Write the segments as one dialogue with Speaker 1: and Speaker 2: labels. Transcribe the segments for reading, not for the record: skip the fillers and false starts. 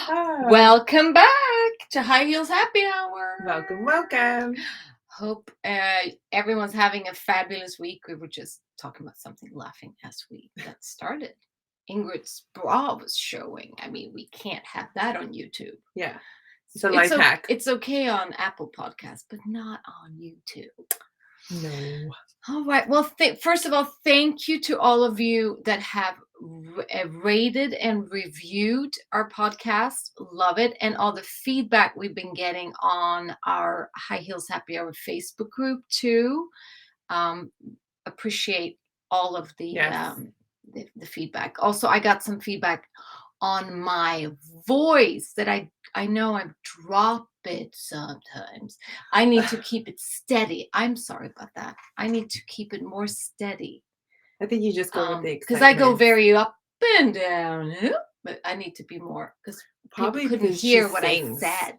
Speaker 1: Welcome back to High Heels Happy Hour.
Speaker 2: Welcome.
Speaker 1: Hope everyone's having a fabulous week. We were just talking about something, laughing as we got started. Ingrid's bra was showing. I mean, we can't have that on YouTube.
Speaker 2: Yeah. It's a life hack.
Speaker 1: It's okay on Apple Podcasts, but not on YouTube.
Speaker 2: No.
Speaker 1: All right. Well, first of all, thank you to all of you that have rated and reviewed our podcast. Love it. And all the feedback we've been getting on our High Heels Happy Hour Facebook group too. Appreciate all of the feedback. Also, I got some feedback on my voice that I know I drop it sometimes. I need to keep it steady. I'm sorry about that. I need to keep it more steady.
Speaker 2: I think you just go with the
Speaker 1: because I go very up and down, but I need to be more because people couldn't hear what I said.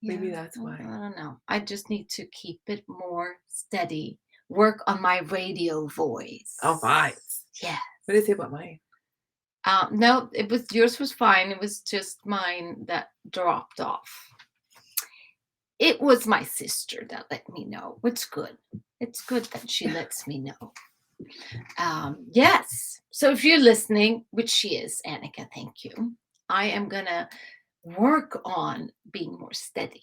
Speaker 2: Maybe that's why.
Speaker 1: I don't know. I just need to keep it more steady. Work on my radio voice.
Speaker 2: Oh, right.
Speaker 1: Yeah.
Speaker 2: What did it say about mine?
Speaker 1: No, yours was fine. It was just mine that dropped off. It was my sister that let me know. It's good. It's good that she lets me know. Yes. So if you're listening, which she is, Annika, thank you. I am gonna work on being more steady.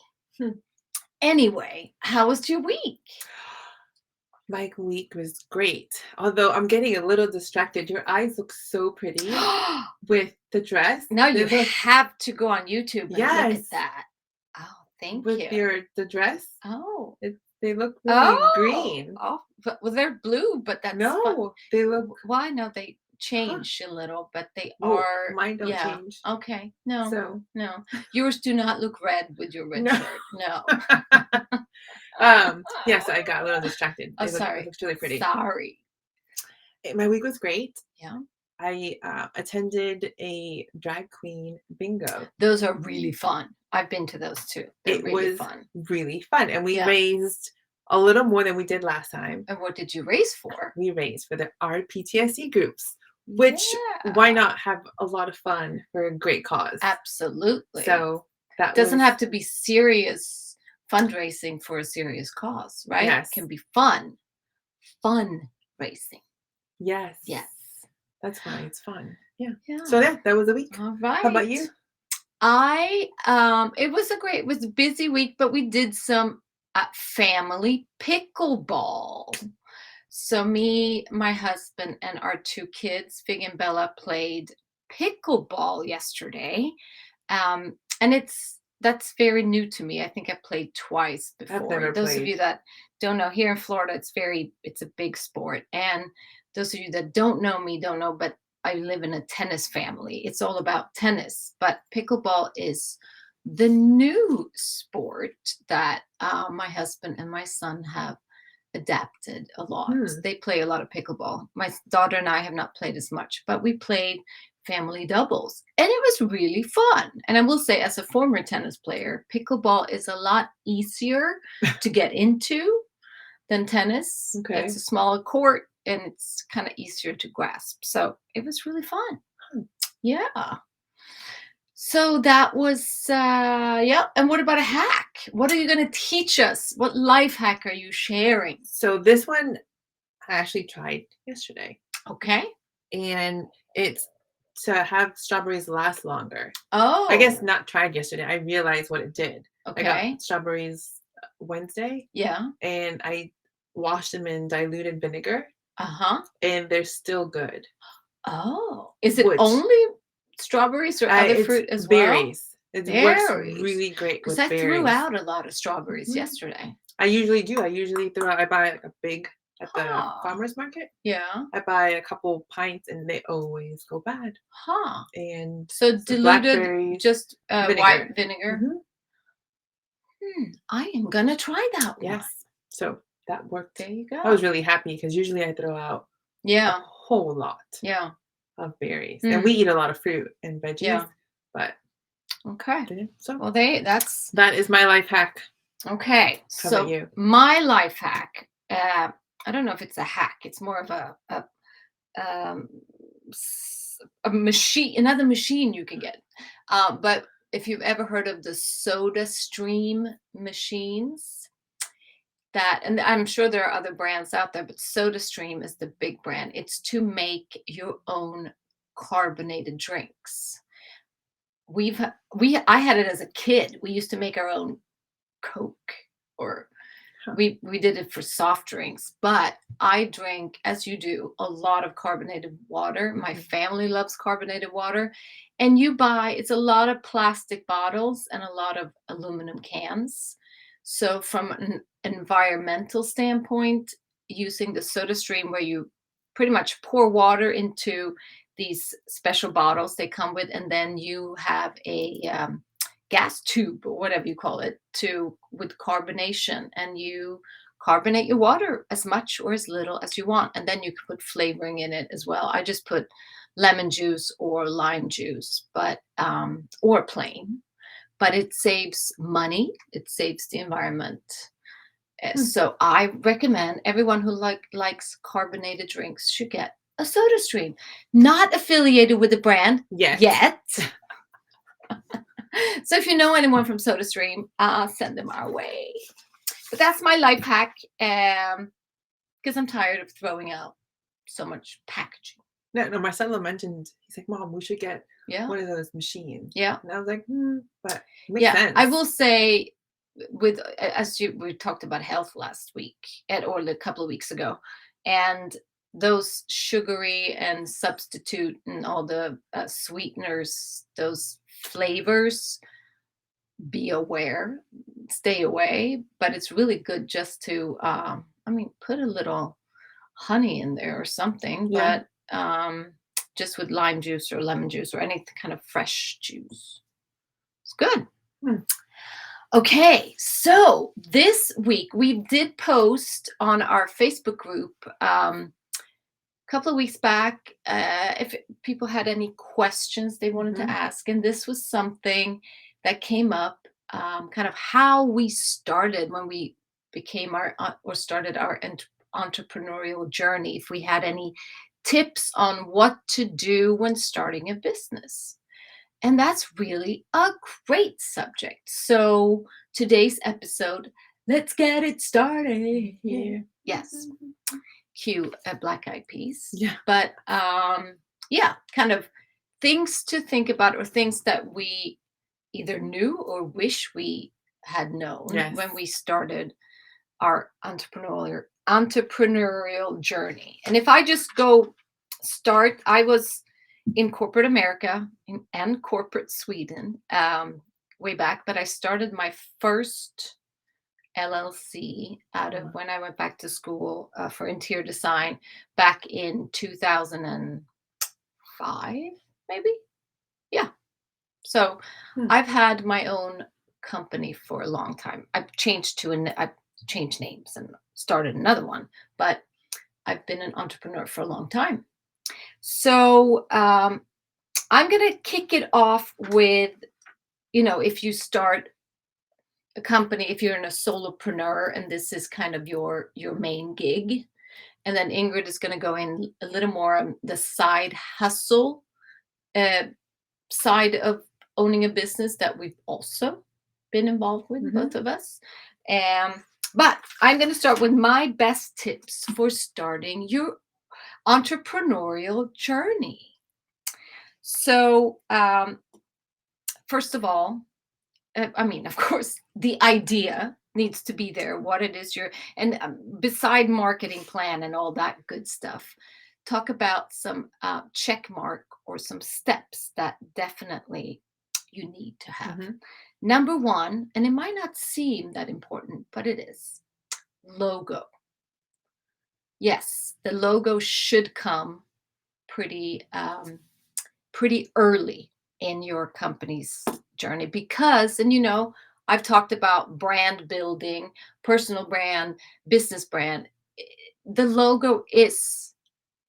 Speaker 1: Anyway, how was your week?
Speaker 2: My week was great. Although I'm getting a little distracted. Your eyes look so pretty with the dress.
Speaker 1: Now you have to go on YouTube and look at that. Oh, thank you.
Speaker 2: With the dress.
Speaker 1: Oh.
Speaker 2: They look really green.
Speaker 1: Oh, well, they're blue, but that's
Speaker 2: no. They look.
Speaker 1: Well, I know they change a little, but they
Speaker 2: are.
Speaker 1: Mine
Speaker 2: don't change.
Speaker 1: Okay. No. Yours do not look red with your red shirt. No.
Speaker 2: Yes, I got a little distracted.
Speaker 1: Sorry.
Speaker 2: It looks really pretty.
Speaker 1: Sorry.
Speaker 2: My week was great.
Speaker 1: Yeah.
Speaker 2: I attended a drag queen bingo.
Speaker 1: Those are really fun. I've been to those too. It was fun.
Speaker 2: Really fun. And we raised a little more than we did last time.
Speaker 1: And what did you raise for?
Speaker 2: We raised for our PTSD groups, which why not have a lot of fun for a great cause?
Speaker 1: Absolutely.
Speaker 2: So that
Speaker 1: doesn't have to be serious fundraising for a serious cause, right?
Speaker 2: Yes.
Speaker 1: It can be fun. Fun racing.
Speaker 2: Yes.
Speaker 1: Yes.
Speaker 2: That's why it's fun. Yeah. So that was a week.
Speaker 1: All right.
Speaker 2: How about you?
Speaker 1: It was a busy week, but we did some family pickleball. So me, my husband, and our two kids, Fig and Bella, played pickleball yesterday. And that's very new to me. I think I played twice before.
Speaker 2: I've never
Speaker 1: Those
Speaker 2: played.
Speaker 1: of you that don't know, here in Florida, it's a big sport. And those of you that don't know me don't know, but I live in a tennis family. It's all about tennis, but pickleball is the new sport that my husband and my son have adapted a lot. They play a lot of pickleball. My daughter and I have not played as much, but we played family doubles, and it was really fun. And I will say, as a former tennis player, pickleball is a lot easier to get into than tennis.
Speaker 2: Okay.
Speaker 1: It's a smaller court, and it's kind of easier to grasp. So it was really fun. Yeah. So that was, And what about a hack? What are you going to teach us? What life hack are you sharing?
Speaker 2: So this one I actually tried yesterday.
Speaker 1: Okay.
Speaker 2: And it's to have strawberries last longer.
Speaker 1: Oh.
Speaker 2: I guess not tried yesterday. I realized what it did.
Speaker 1: Okay.
Speaker 2: I got strawberries Wednesday.
Speaker 1: Yeah.
Speaker 2: And I washed them in diluted vinegar.
Speaker 1: Uh-huh.
Speaker 2: And they're still good.
Speaker 1: Oh. Is it only strawberries or other fruit as
Speaker 2: berries.
Speaker 1: well?
Speaker 2: It works really great with berries.
Speaker 1: Because I threw out a lot of strawberries yesterday.
Speaker 2: I usually do. I usually throw out, I buy like a big at the farmer's market.
Speaker 1: Yeah.
Speaker 2: I buy a couple pints and they always go bad.
Speaker 1: Huh.
Speaker 2: And
Speaker 1: so diluted just white vinegar. I am going to try that one.
Speaker 2: Yes. So that worked.
Speaker 1: There you go.
Speaker 2: I was really happy because usually I throw out a whole lot of berries. And we eat a lot of fruit and veggies.
Speaker 1: Yeah.
Speaker 2: But
Speaker 1: okay.
Speaker 2: So
Speaker 1: well, that
Speaker 2: is my life hack.
Speaker 1: Okay.
Speaker 2: How about you?
Speaker 1: My life hack, I don't know if it's a hack. It's more of a machine, another machine you can get. But if you've ever heard of the Soda Stream machines, that, and I'm sure there are other brands out there, but SodaStream is the big brand. It's to make your own carbonated drinks. I had it as a kid. We used to make our own Coke, or
Speaker 2: Huh.
Speaker 1: we did it for soft drinks, but I drink, as you do, a lot of carbonated water. My
Speaker 2: Mhm.
Speaker 1: family loves carbonated water. And it's a lot of plastic bottles and a lot of aluminum cans. So from an environmental standpoint, using the Soda Stream, where you pretty much pour water into these special bottles they come with, and then you have a gas tube or whatever you call it, to with carbonation, and you carbonate your water as much or as little as you want, and then you can put flavoring in it as well. I just put lemon juice or lime juice, but or plain, but it saves money, it saves the environment.
Speaker 2: Hmm.
Speaker 1: So I recommend everyone who likes carbonated drinks should get a Soda Stream. Not affiliated with the brand
Speaker 2: Yet.
Speaker 1: yet. So if you know anyone from SodaStream, send them our way. But that's my life hack, because I'm tired of throwing out so much packaging.
Speaker 2: No, no, Marcelo mentioned, he's like, Mom, we should get
Speaker 1: Yeah,
Speaker 2: one of those machines.
Speaker 1: yeah,
Speaker 2: And I was like, but it makes
Speaker 1: yeah. I
Speaker 2: sense.
Speaker 1: will say, with we talked about health last week, or a couple of weeks ago, and those sugary and substitute and all the sweeteners, those flavors, be aware, stay away. But it's really good just to, I mean, put a little honey in there or something,
Speaker 2: Yeah.
Speaker 1: but just with lime juice or lemon juice or any kind of fresh juice. It's good.
Speaker 2: Hmm.
Speaker 1: Okay, so this week we did post on our Facebook group a couple of weeks back, if people had any questions they wanted to
Speaker 2: Mhm.
Speaker 1: ask, and this was something that came up, kind of how we started when we became or started our entrepreneurial journey. If we had any tips on what to do when starting a business. And that's really a great subject. So today's episode, let's get it started here. Yes, cue a Black Eyed Peas.
Speaker 2: Yeah.
Speaker 1: But yeah, kind of things to think about, or things that we either knew or wish we had known
Speaker 2: Yes.
Speaker 1: when we started our entrepreneurial journey. And if I just go start, I was in corporate America and corporate Sweden, way back, but I started my first LLC out of when I went back to school for interior design back in 2005, maybe. Yeah. So
Speaker 2: Hmm.
Speaker 1: I've had my own company for a long time. I've changed names and started another one, but I've been an entrepreneur for a long time. So I'm going to kick it off with, if you start a company, if you're in a solopreneur and this is kind of your main gig, and then Ingrid is going to go in a little more on the side hustle uh, side of owning a business that we've also been involved with, both of us. But I'm going to start with my best tips for starting your entrepreneurial journey. So first of all, I mean, of course, the idea needs to be there, what it is and beside marketing plan and all that good stuff, talk about some check mark or some steps that definitely you need to have. Number one, and it might not seem that important, but it is, logo. Yes, the logo should come pretty early in your company's journey, because, and I've talked about brand building, personal brand, business brand. The logo is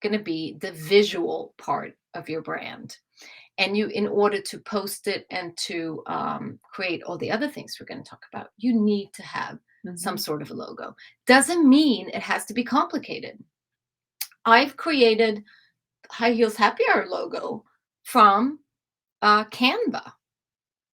Speaker 1: going to be the visual part of your brand. And in order to post it and to create all the other things we're going to talk about, you need to have some sort of a logo. Doesn't mean it has to be complicated. I've created High Heels Happy Hour logo from Canva.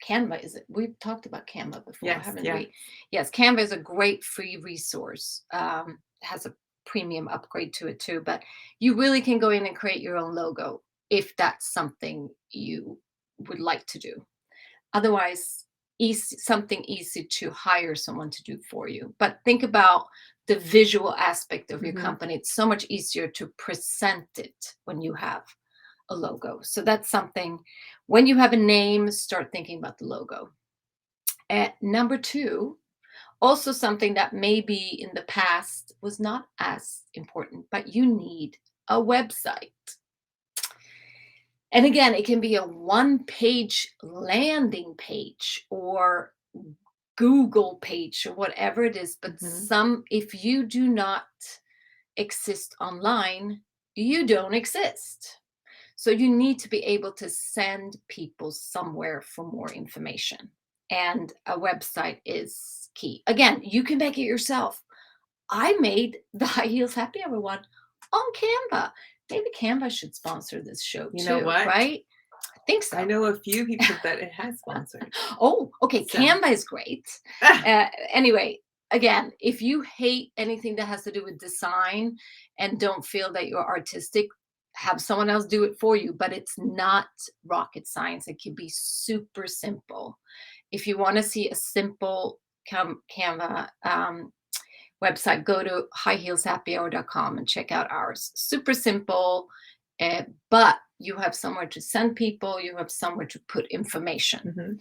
Speaker 1: Canva is it? We've talked about Canva before,
Speaker 2: Yes,
Speaker 1: haven't
Speaker 2: yes.
Speaker 1: we? Yes, Canva is a great free resource. Has a premium upgrade to it too, but you really can go in and create your own logo if that's something you would like to do. Otherwise, something easy to hire someone to do for you. But think about the visual aspect of your
Speaker 2: Mhm.
Speaker 1: company. It's so much easier to present it when you have a logo. So that's something, when you have a name, start thinking about the logo. And number two, also something that maybe in the past was not as important, but you need a website. And again, it can be a one-page landing page or Google page or whatever it is, but
Speaker 2: Mhm.
Speaker 1: if you do not exist online, you don't exist. So you need to be able to send people somewhere for more information. And a website is key. Again, you can make it yourself. I made the High Heels Happy Hour one on Canva. Maybe Canva should sponsor this show
Speaker 2: You know
Speaker 1: too,
Speaker 2: what?
Speaker 1: right? I think
Speaker 2: I
Speaker 1: so.
Speaker 2: know a few people that it has sponsored.
Speaker 1: Oh, okay.
Speaker 2: So
Speaker 1: Canva is great. Anyway, again, if you hate anything that has to do with design and don't feel that you're artistic, have someone else do it for you. But it's not rocket science. It can be super simple. If you want to see a simple Canva website, go to highheelshappyhour.com and check out ours. Super simple, but you have somewhere to send people, you have somewhere to put information.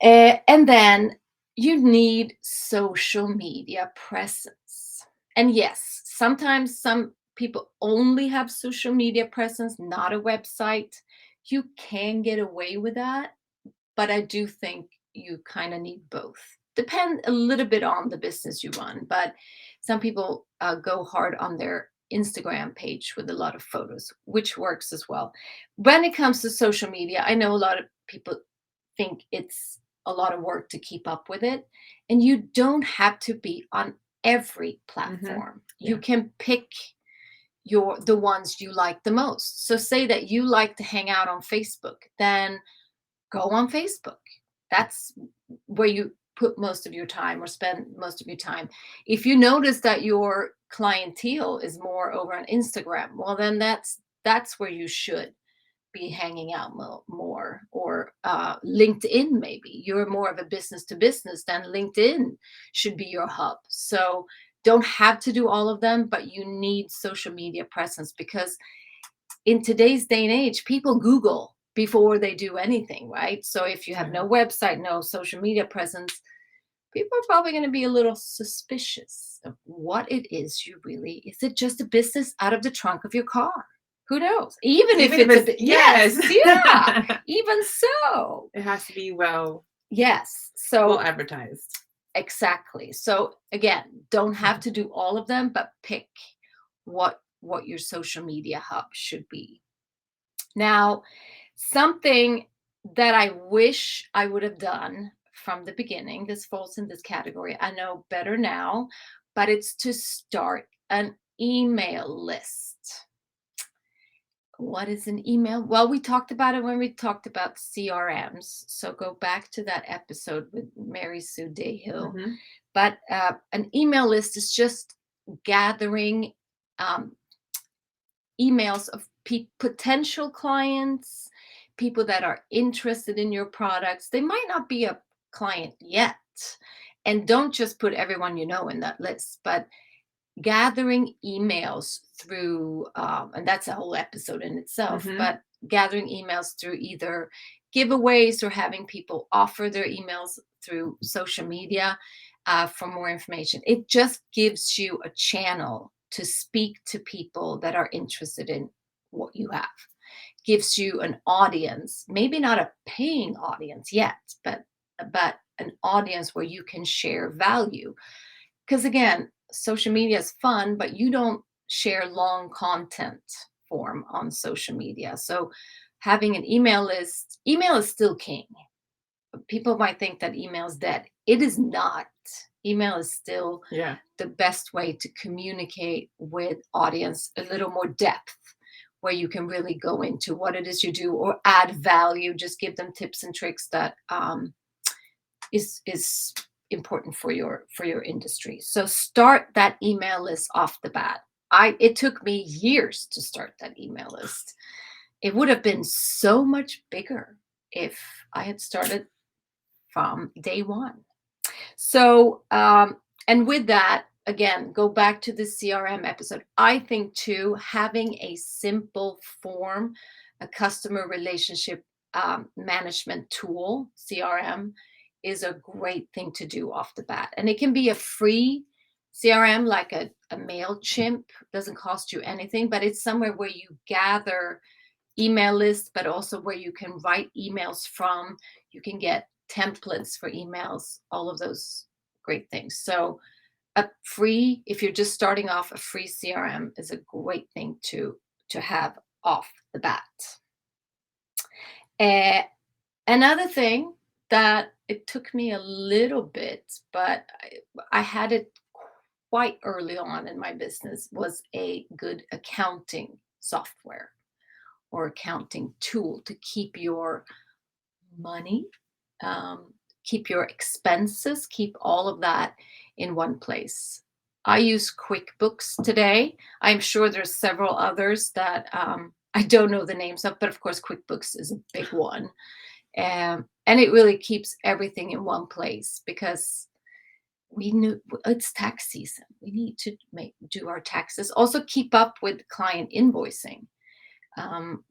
Speaker 2: Mhm.
Speaker 1: And then you need social media presence. And yes, sometimes some people only have social media presence, not a website. You can get away with that, but I do think you kind of need both. Depend a little bit on the business you run, but some people go hard on their Instagram page with a lot of photos, which works as well. When it comes to social media, I know a lot of people think it's a lot of work to keep up with it, and you don't have to be on every
Speaker 2: Mhm.
Speaker 1: platform. You
Speaker 2: Yeah.
Speaker 1: can pick the ones you like the most. So say that you like to hang out on Facebook, then go on Facebook. That's where you put most of your time or spend most of your time. If you notice that your clientele is more over on Instagram, well, then that's where you should be hanging out more. Or LinkedIn, maybe you're more of a business to business, then LinkedIn should be your hub. So don't have to do all of them, but you need social media presence, because in today's day and age, people Google before they do anything, right? So if you have
Speaker 2: Yeah.
Speaker 1: no website, no social media presence, people are probably going to be a little suspicious of what it is you really. Is it just a business out of the trunk of your car? Who knows? Even if
Speaker 2: Even if
Speaker 1: it's a
Speaker 2: it's
Speaker 1: bit,
Speaker 2: yes.
Speaker 1: yes, yeah, even so,
Speaker 2: It has to be well
Speaker 1: yes.
Speaker 2: well
Speaker 1: So
Speaker 2: advertised.
Speaker 1: exactly. So again, don't have to do all of them, but pick what your social media hub should be. Now, something that I wish I would have done from the beginning, this falls in this category. I know better now, but it's to start an email list. What is an email? Well, we talked about it when we talked about CRMs. So go back to that episode with Mary Sue Dayhill.
Speaker 2: Mhm.
Speaker 1: But an email list is just gathering um, emails of potential clients, people that are interested in your products. They might not be a client yet. And don't just put everyone you know in that list, but gathering emails through, and that's a whole episode in itself,
Speaker 2: Mhm.
Speaker 1: but gathering emails through either giveaways or having people offer their emails through social media for more information. It just gives you a channel to speak to people that are interested in what you have. Gives you an audience, maybe not a paying audience yet, but an audience where you can share value. Because again, social media is fun, but you don't share long content form on social media. So having an email list, email is still king. People might think that email is dead. It is not. Email is still
Speaker 2: Yeah.
Speaker 1: the best way to communicate with audience, a little more depth, where you can really go into what it is you do or add value. Just give them tips and tricks that is important for your industry. So start that email list off the bat. It took me years to start that email list. It would have been so much bigger if I had started from day one. So, and with that, again, go back to the CRM episode. I think too, having a simple form, a customer relationship management tool, CRM, is a great thing to do off the bat. And it can be a free CRM, like a MailChimp, doesn't cost you anything, but it's somewhere where you gather email lists, but also where you can write emails from. You can get templates for emails, all of those great things. So a free, if you're just starting off, a free CRM is a great thing to have off the bat. Uh, Another thing that it took me a little bit, but I had it quite early on in my business, was a good accounting software or accounting tool to keep your money, keep your expenses, keep all of that in one place. I use QuickBooks today. I'm sure there's several others that I don't know the names of, but of course, QuickBooks is a big one. And it really keeps everything in one place because we knew it's tax season. We need to do our taxes. Also, keep up with client invoicing. Um,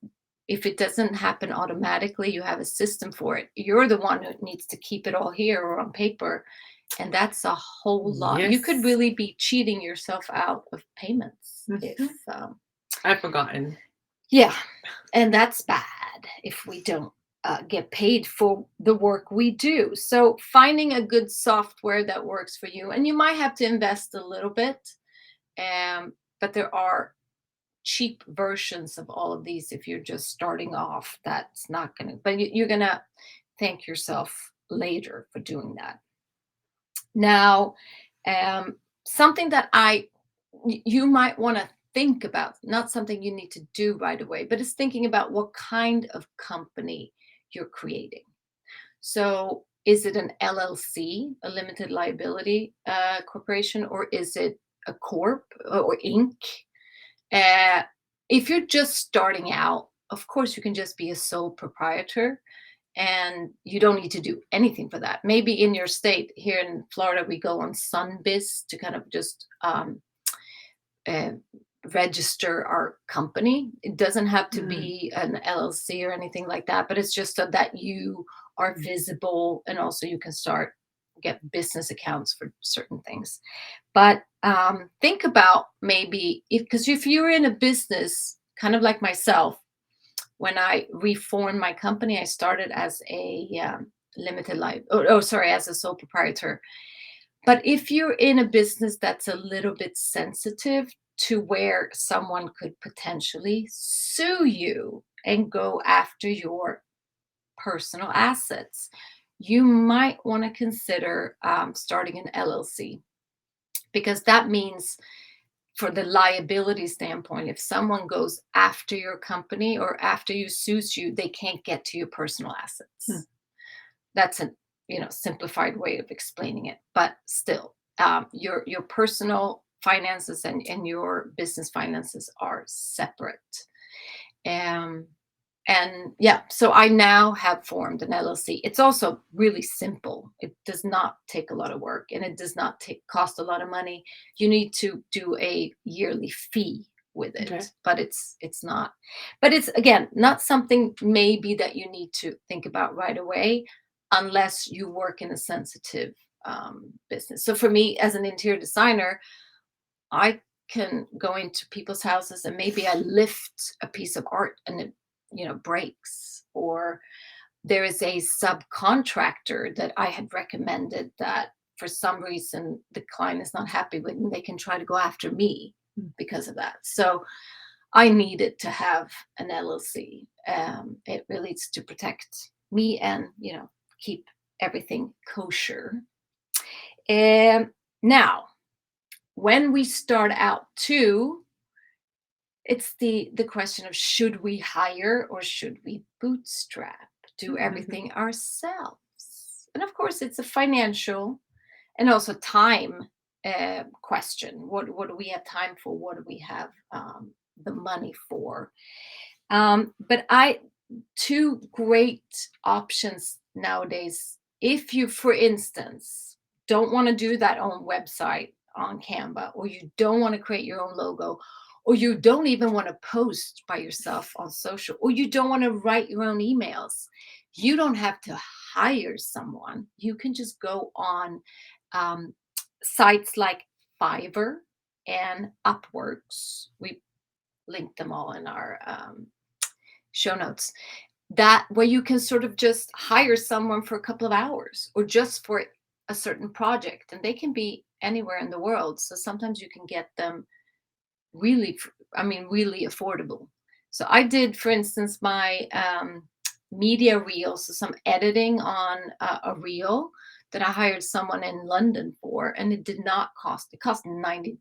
Speaker 1: if it doesn't happen automatically, you have a system for it. You're the one who needs to keep it all here or on paper. And that's a whole lot. You could
Speaker 2: Yes.
Speaker 1: really be cheating yourself out of payments if,
Speaker 2: Mhm. I've forgotten.
Speaker 1: yeah, and that's bad if we don't get paid for the work we do. So finding a good software that works for you, and you might have to invest a little bit, but there are cheap versions of all of these if you're just starting off. That's not gonna, but you're gonna thank yourself later for doing that. Now, something that you might want to think about, not something you need to do right away, but it's thinking about what kind of company you're creating. So, is it an LLC, a limited liability corporation, or is it a corp or Inc? Uh, if you're just starting out, of course, you can just be a sole proprietor and you don't need to do anything for that. Maybe in your state, here in Florida, we go on Sunbiz to kind of just uh, register our company. It doesn't have to
Speaker 2: Mm.
Speaker 1: be an LLC or anything like that, but it's just so that you are visible and also you can start get business accounts for certain things. But think about maybe if, because if you're in a business, kind of like myself, when I reformed my company, I started as a limited life. Sorry, as a sole proprietor. But if you're in a business that's a little bit sensitive to where someone could potentially sue you and go after your personal assets, you might want to consider starting an LLC because that means for the liability standpoint, if someone goes after your company or after you sues you, they can't get to your personal
Speaker 2: Hmm.
Speaker 1: assets. That's a simplified way of explaining it, but still, your personal finances and your business finances are separate. Um, and yeah, so I now have formed an LLC. It's also really simple. It does not take a lot of work and it does not cost a lot of money. You need to do a yearly fee with it,
Speaker 2: Okay.
Speaker 1: but it's not. But it's again not something maybe that you need to think about right away unless you work in a sensitive business. So for me as an interior designer, I can go into people's houses and maybe I lift a piece of art and it, breaks. Or there is a subcontractor that I had recommended that for some reason the client is not happy with and they can try to go after me
Speaker 2: Mm.
Speaker 1: because of that. So I needed to have an LLC. It really is to protect me and, keep everything kosher. Now, when we start out too, it's the question of, should we hire or should we bootstrap, do everything ourselves? And of course, it's a financial and also time question. What do we have time for? What do we have the money for? But I two great options nowadays. If you, for instance, don't want to do that own website on Canva, or you don't want to create your own logo, or you don't even want to post by yourself on social, or you don't want to write your own emails, you don't have to hire someone. You can just go on um, sites like Fiverr and Upworks. We link them all in our show notes, that where you can sort of just hire someone for a couple of hours or just for a certain project, and they can be anywhere in the world, so sometimes you can get them really really affordable. So I did, for instance, my media reel, so some editing on a reel that I hired someone in London for, and it did not cost, it cost $90,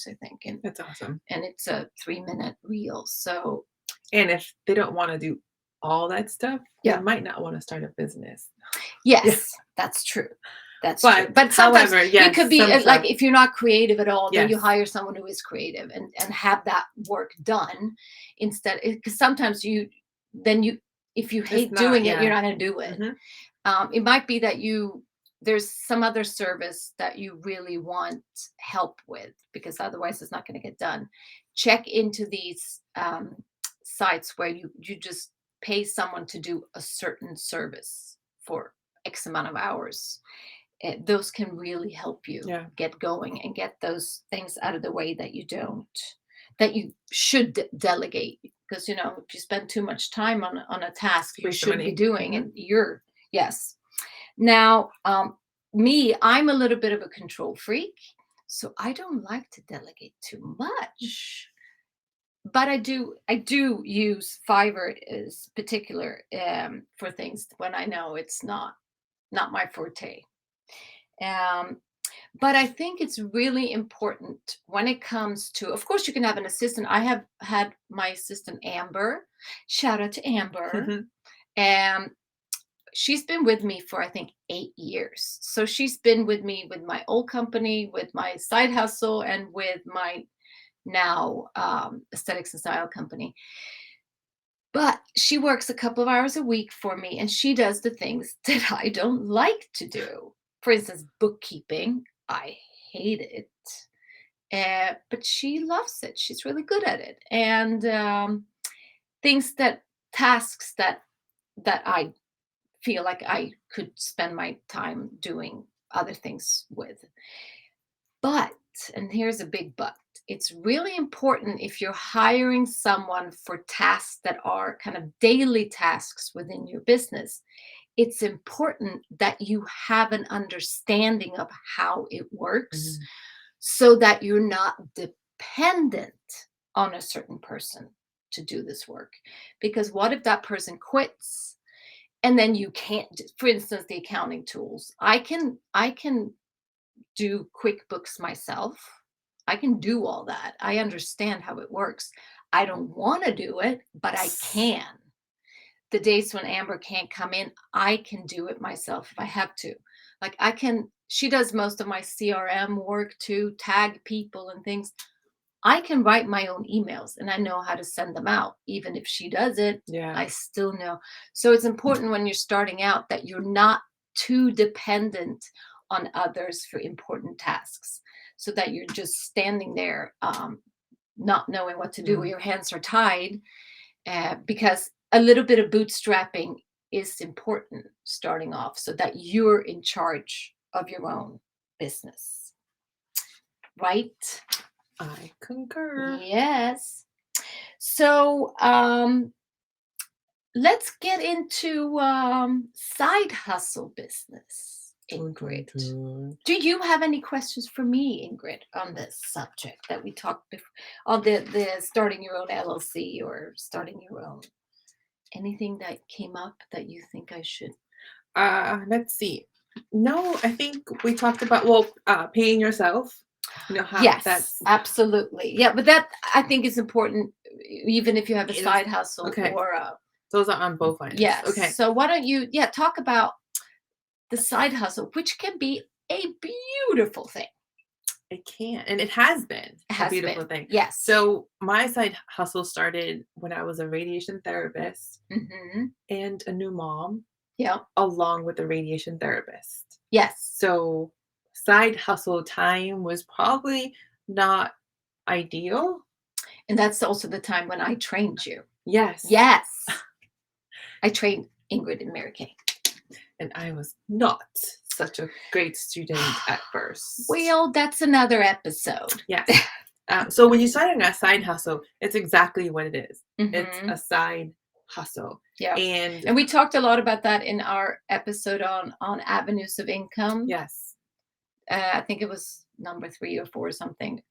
Speaker 1: I think,
Speaker 2: That's awesome.
Speaker 1: and it's a 3-minute reel. So
Speaker 2: And if they don't wanna do all that stuff, they
Speaker 1: yeah.
Speaker 2: might not wanna start a business. Yeah.
Speaker 1: Yes, that's true. That's true.
Speaker 2: But
Speaker 1: But sometimes
Speaker 2: however,
Speaker 1: it
Speaker 2: yes,
Speaker 1: could be
Speaker 2: some
Speaker 1: like
Speaker 2: stuff
Speaker 1: if you're not creative at all, then you
Speaker 2: yes.
Speaker 1: hire someone who is creative and have that work done instead. Because sometimes you if you
Speaker 2: It's
Speaker 1: hate
Speaker 2: not
Speaker 1: doing it, you're
Speaker 2: yeah.
Speaker 1: not going to do it.
Speaker 2: Mhm.
Speaker 1: It might be that there's some other service that you really want help with, because otherwise it's not going to get done. Check into these sites where you just pay someone to do a certain service for X amount of hours. Those can really help you
Speaker 2: Yeah.
Speaker 1: get going and get those things out of the way that you should delegate, because if you spend too much time on a task you
Speaker 2: Waste of
Speaker 1: should be
Speaker 2: money.
Speaker 1: doing,
Speaker 2: Mhm.
Speaker 1: and yes. Now, me, I'm a little bit of a control freak, so I don't like to delegate too much. But I do use Fiverr as particular for things when I know it's not my forte. Um, but I think it's really important when it comes to, of course, you can have an assistant. I have had my assistant Amber. Shout out to Amber. And she's been with me for, I think, 8 years. So she's been with me with my old company, with my side hustle, and with my now aesthetics and style company. But she works a couple of hours a week for me, and she does the things that I don't like to do. For instance, bookkeeping. I hate it. But she loves it. She's really good at it. And things that tasks that I feel like I could spend my time doing other things with. But, and here's a big but, it's really important if you're hiring someone for tasks that are kind of daily tasks within your business. It's important that you have an understanding of how it works
Speaker 2: Mhm.
Speaker 1: so that you're not dependent on a certain person to do this work. Because what if that person quits and then you can't for instance, the accounting tools. I can do QuickBooks myself. I can do all that. I understand how it works. I don't want to do it, but I can. The days when Amber can't come in, I can do it myself if I have to. Like she does most of my CRM work too, tag people and things. I can write my own emails and I know how to send them out. Even if she does it,
Speaker 2: Yeah.
Speaker 1: I still know. So it's important when you're starting out that you're not too dependent on others for important tasks, so that you're just standing there, not knowing what to do, or
Speaker 2: Mm.
Speaker 1: your hands are tied, because a little bit of bootstrapping is important starting off so that you're in charge of your own business, right?
Speaker 2: I concur.
Speaker 1: Yes. So let's get into side hustle business,
Speaker 2: Dun, dun,
Speaker 1: Ingrid.
Speaker 2: dun.
Speaker 1: Do you have any questions for me, Ingrid, on this subject that we talked before, on the starting your own LLC or starting your own? Anything that came up that you think I should?
Speaker 2: Let's see. No, I think we talked about well, paying yourself. How
Speaker 1: Yes,
Speaker 2: that's
Speaker 1: absolutely. Yeah, but that I think is important even if you have a
Speaker 2: It is
Speaker 1: side hustle
Speaker 2: okay.
Speaker 1: or a
Speaker 2: Those are on both ends.
Speaker 1: yes.
Speaker 2: Okay.
Speaker 1: So why don't you, yeah, talk about the side hustle, which can be a beautiful thing.
Speaker 2: It can, and it has been a
Speaker 1: Has
Speaker 2: beautiful
Speaker 1: been.
Speaker 2: thing.
Speaker 1: Yes.
Speaker 2: So my side hustle started when I was a radiation therapist
Speaker 1: Mhm.
Speaker 2: and a new mom,
Speaker 1: Yep.
Speaker 2: along with a radiation therapist.
Speaker 1: Yes.
Speaker 2: So side hustle time was probably not ideal.
Speaker 1: And that's also the time when I trained you.
Speaker 2: Yes.
Speaker 1: Yes. I trained Ingrid and Mary Kay.
Speaker 2: And I was not such a great student at first.
Speaker 1: Well, that's another episode.
Speaker 2: Yes. So when you start on a side hustle, it's exactly what it is. It's
Speaker 1: Mhm.
Speaker 2: a side hustle.
Speaker 1: Yeah.
Speaker 2: And
Speaker 1: And we talked a lot about that in our episode on avenues of income.
Speaker 2: yes,
Speaker 1: I think it was number 3 or 4 or something,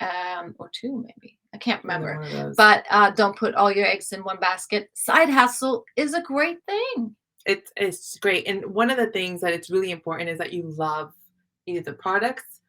Speaker 1: or 2 maybe. I can't
Speaker 2: either
Speaker 1: remember.
Speaker 2: one of those.
Speaker 1: But don't put all your eggs in one basket. Side hustle is a great thing.
Speaker 2: It's great. And one of the things that it's really important is that you love either the products,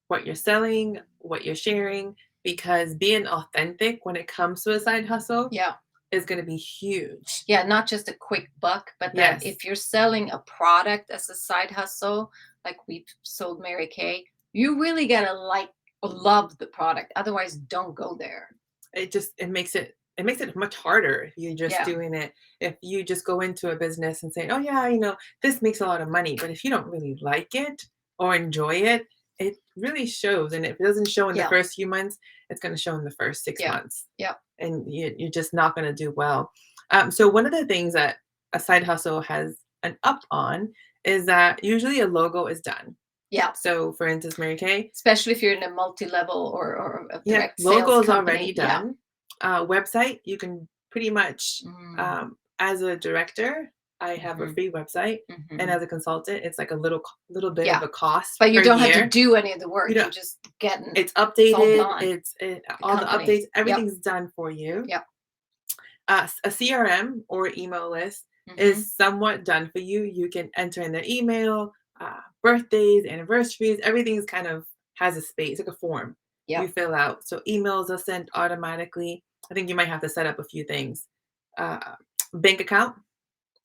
Speaker 2: what you're selling, what you're sharing, because being authentic when it comes to a side hustle
Speaker 1: Yeah.
Speaker 2: is going to be huge.
Speaker 1: Yeah, not just a quick buck, but that
Speaker 2: Yes.
Speaker 1: if you're selling a product as a side hustle, like we've sold Mary Kay, you really gotta like love the product. Otherwise, don't go there.
Speaker 2: It makes it much harder if you're just
Speaker 1: Yeah.
Speaker 2: doing it. If you just go into a business and say, "Oh yeah, this makes a lot of money," but if you don't really like it or enjoy it, it really shows. And if it doesn't show in the
Speaker 1: Yeah.
Speaker 2: first few months, it's going to show in the first 6
Speaker 1: Yeah.
Speaker 2: months,
Speaker 1: Yeah.
Speaker 2: and you're just not going to do well. So one of the things that a side hustle has an up on is that usually a logo is done.
Speaker 1: Yeah.
Speaker 2: So, for instance, Mary Kay,
Speaker 1: Especially if you're in a multi-level or a
Speaker 2: yeah,
Speaker 1: direct
Speaker 2: logo
Speaker 1: sales
Speaker 2: is already
Speaker 1: company. Yeah.
Speaker 2: done. Website, you can pretty much,
Speaker 1: Mm,
Speaker 2: as a director, I have a
Speaker 1: mhm,
Speaker 2: free website, and
Speaker 1: mhm.
Speaker 2: as a consultant, it's like a little bit of
Speaker 1: Yeah.
Speaker 2: a cost
Speaker 1: But you
Speaker 2: per
Speaker 1: don't have to
Speaker 2: year.
Speaker 1: do any of the
Speaker 2: You
Speaker 1: work.
Speaker 2: know,
Speaker 1: You're just getting
Speaker 2: it's
Speaker 1: sold
Speaker 2: updated.
Speaker 1: on the
Speaker 2: All the
Speaker 1: company.
Speaker 2: updates,
Speaker 1: Yep.
Speaker 2: everything's done for you.
Speaker 1: Yep.
Speaker 2: A CRM or email list
Speaker 1: Mhm.
Speaker 2: is somewhat done for you. You can enter in their email, birthdays, anniversaries. Everything's kind of has a space, like a form you
Speaker 1: Yep.
Speaker 2: fill out. So emails are sent automatically. I think you might have to set up a few things. Uh, Bank account,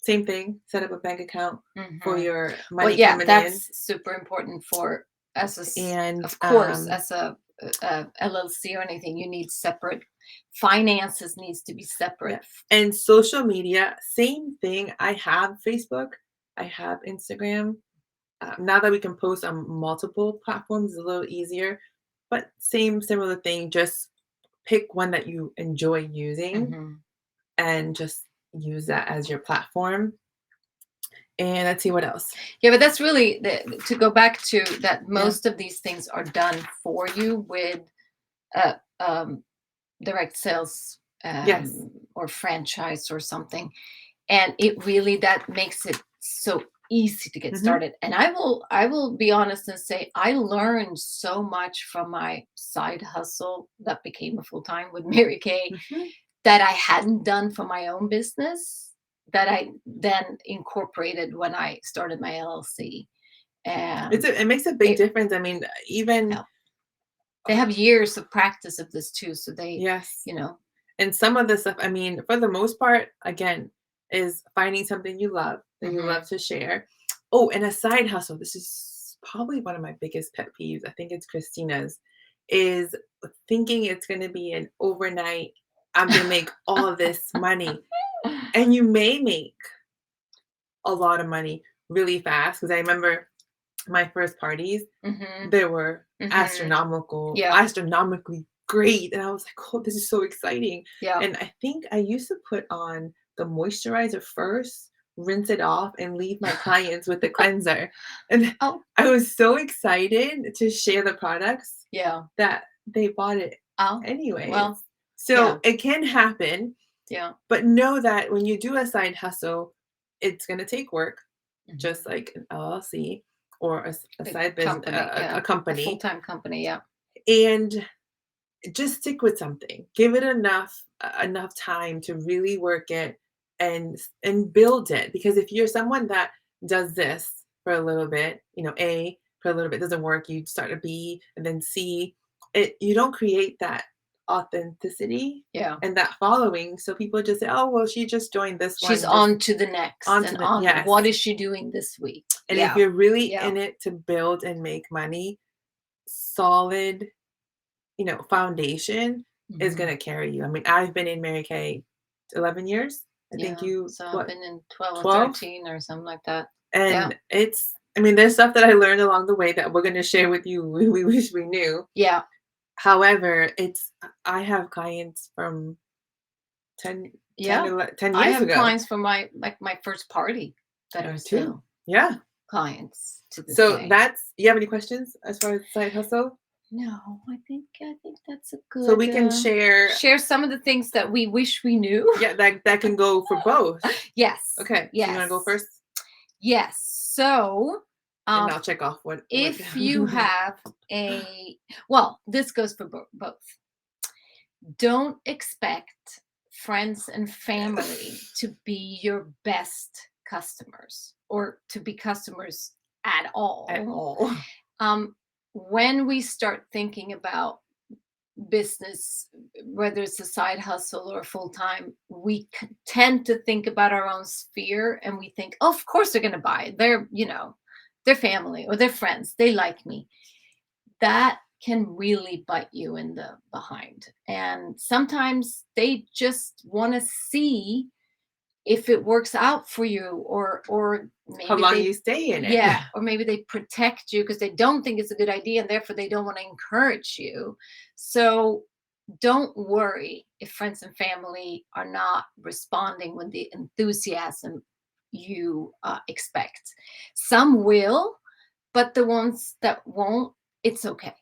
Speaker 2: same thing. Set up a bank account for
Speaker 1: Mhm.
Speaker 2: your
Speaker 1: Well,
Speaker 2: money
Speaker 1: yeah,
Speaker 2: coming in.
Speaker 1: that's super important for
Speaker 2: And
Speaker 1: of course, as a LLC or anything, you need separate finances needs to be
Speaker 2: yeah,
Speaker 1: separate.
Speaker 2: and social media, same thing. I have Facebook, I have Instagram. Now that we can post on multiple platforms, it's a little easier, but same similar thing. Just pick one that you enjoy using
Speaker 1: Mhm.
Speaker 2: and just use that as your platform. And let's see what else.
Speaker 1: Yeah, but that's really to go back to that.
Speaker 2: Yeah.
Speaker 1: Most of these things are done for you with uh, um, direct sales
Speaker 2: Yes.
Speaker 1: or franchise or something, and it really that makes it so easy to get
Speaker 2: Hmm.
Speaker 1: started. And I will be honest and say I learned so much from my side hustle that became a full-time with Mary Kay
Speaker 2: Hmm.
Speaker 1: that I hadn't done for my own business that I then incorporated when I started my LLC. And
Speaker 2: It makes a big
Speaker 1: it
Speaker 2: difference. I mean, even
Speaker 1: helped. They have years of practice of this too, so they,
Speaker 2: yes.
Speaker 1: you know,
Speaker 2: And some of the stuff, I mean, for the most part, again, is finding something you love that you love
Speaker 1: mhm.
Speaker 2: to share. Oh, and a side hustle. This is probably one of my biggest pet peeves. I think it's Christina's, is thinking it's going to be an overnight, I'm going to make all of this money. And you may make a lot of money really fast. Because I remember my first parties,
Speaker 1: Mhm,
Speaker 2: they were
Speaker 1: mhm. Yeah,
Speaker 2: astronomically great, and I was like, "Oh, this is so exciting."
Speaker 1: yeah.
Speaker 2: And I think I used to put on the moisturizer first, rinse it off, and leave my clients with the cleanser. And
Speaker 1: Oh,
Speaker 2: I was so excited to share the products
Speaker 1: yeah.
Speaker 2: that they bought it
Speaker 1: Oh,
Speaker 2: anyways.
Speaker 1: well,
Speaker 2: So
Speaker 1: yeah,
Speaker 2: it can happen,
Speaker 1: yeah.
Speaker 2: but know that when you do a side hustle, it's gonna take work, just
Speaker 1: Mhm.
Speaker 2: like an LLC or a
Speaker 1: A
Speaker 2: side business,
Speaker 1: company,
Speaker 2: a
Speaker 1: yeah. A
Speaker 2: company,
Speaker 1: full-time company, yeah.
Speaker 2: and just stick with something. Give it enough time to really work it and build it. Because if you're someone that does this for a little bit, A for a little bit doesn't work, you start a B and then C. You don't create that authenticity
Speaker 1: Yeah.
Speaker 2: and that following. So people just say, "Oh, well, she just joined this
Speaker 1: She's
Speaker 2: one, just
Speaker 1: on to the next
Speaker 2: onto
Speaker 1: and
Speaker 2: the"
Speaker 1: on.
Speaker 2: yes.
Speaker 1: What is she doing this week?
Speaker 2: And if
Speaker 1: Yeah.
Speaker 2: you're really
Speaker 1: Yeah.
Speaker 2: in it to build and make money, solid, foundation is
Speaker 1: Mhm.
Speaker 2: gonna carry you. I mean, I've been in Mary Kay 11 years. I think
Speaker 1: Yeah.
Speaker 2: you
Speaker 1: So I've
Speaker 2: what,
Speaker 1: been in 12 or
Speaker 2: 12?
Speaker 1: 13 or something like that. Yeah.
Speaker 2: And I mean, there's stuff that I learned along the way that we're gonna share with you we wish we knew.
Speaker 1: Yeah.
Speaker 2: However, I have clients from 10
Speaker 1: Yeah.
Speaker 2: 11 10
Speaker 1: I
Speaker 2: years
Speaker 1: have
Speaker 2: ago.
Speaker 1: clients from my first party that are
Speaker 2: Too.
Speaker 1: still
Speaker 2: Yeah.
Speaker 1: clients to this
Speaker 2: So
Speaker 1: day.
Speaker 2: that's you have any questions as far as side hustle?
Speaker 1: No, I think that's a
Speaker 2: So
Speaker 1: good
Speaker 2: we can share,
Speaker 1: share some of the things that we wish we knew.
Speaker 2: yeah, that can go for both.
Speaker 1: Yes.
Speaker 2: Okay, so you wanna go
Speaker 1: Yes.
Speaker 2: first?
Speaker 1: Yes. So,
Speaker 2: And
Speaker 1: um,
Speaker 2: I'll check off what
Speaker 1: if you have well, this goes for both. Don't expect friends and family
Speaker 2: Yes.
Speaker 1: to be your best customers or to be customers at
Speaker 2: At
Speaker 1: all.
Speaker 2: all.
Speaker 1: Um, when we start thinking about business, whether it's a side hustle or full time, we tend to think about our own sphere and we think, oh, of course they're going to buy. Their family or their friends, they like me. That can really bite you in the behind. And sometimes they just want to see if it works out for you, or
Speaker 2: How
Speaker 1: maybe
Speaker 2: long
Speaker 1: they
Speaker 2: you stay in it.
Speaker 1: yeah, or maybe they protect you because they don't think it's a good idea and therefore they don't want to encourage you. So don't worry if friends and family are not responding with the enthusiasm you expect. Some will, but the ones that won't, it's okay.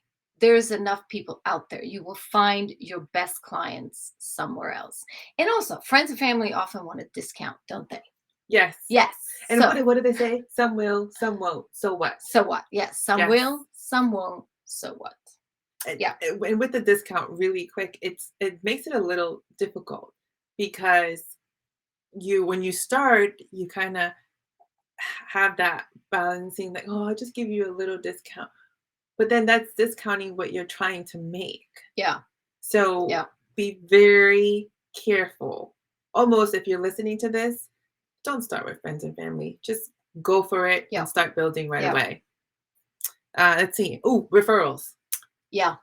Speaker 1: There's enough people out there. You will find your best clients somewhere else. And also, friends and family often want a discount, don't they?
Speaker 2: Yes.
Speaker 1: Yes.
Speaker 2: And what do they say? Some will, some won't. So what?
Speaker 1: So what? Yes, some
Speaker 2: Yes.
Speaker 1: will, some won't. So what?
Speaker 2: And,
Speaker 1: Yeah.
Speaker 2: and with the discount, really quick, it makes it a little difficult because when you start, you kind of have that balancing, like, oh, I'll just give you a little discount. But then that's discounting what you're trying to make.
Speaker 1: Yeah.
Speaker 2: So
Speaker 1: Yeah.
Speaker 2: be very careful. Almost if you're listening to this, don't start with friends and family. Just go for it
Speaker 1: Yeah.
Speaker 2: and start building right
Speaker 1: Yeah.
Speaker 2: away. Let's see. Oh, referrals.
Speaker 1: Yeah.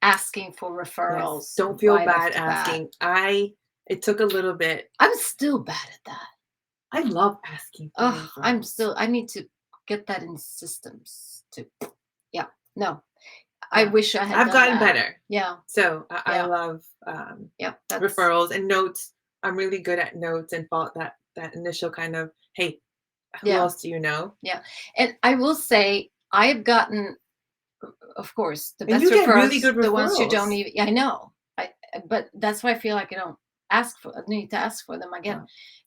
Speaker 1: Asking for
Speaker 2: Yes.
Speaker 1: referrals
Speaker 2: Don't feel
Speaker 1: right off
Speaker 2: bad
Speaker 1: the bat.
Speaker 2: asking. It took a little bit.
Speaker 1: I'm still bad at that.
Speaker 2: I love asking for
Speaker 1: Oh,
Speaker 2: referrals.
Speaker 1: I need to get that in systems to, yeah. No, I
Speaker 2: Yeah.
Speaker 1: wish I had
Speaker 2: I've
Speaker 1: done
Speaker 2: gotten
Speaker 1: that.
Speaker 2: better.
Speaker 1: Yeah.
Speaker 2: So I
Speaker 1: Yeah.
Speaker 2: love
Speaker 1: Yeah. That's,
Speaker 2: referrals and notes. I'm really good at notes and thought that initial kind of, hey, who
Speaker 1: yeah.
Speaker 2: else do you know?
Speaker 1: Yeah. And I will say, I have gotten, of course, the
Speaker 2: And
Speaker 1: best
Speaker 2: you get really
Speaker 1: referrals,
Speaker 2: good
Speaker 1: the ones you don't
Speaker 2: referrals.
Speaker 1: even, I know. But that's why I feel like I need to ask for them again.
Speaker 2: Yeah.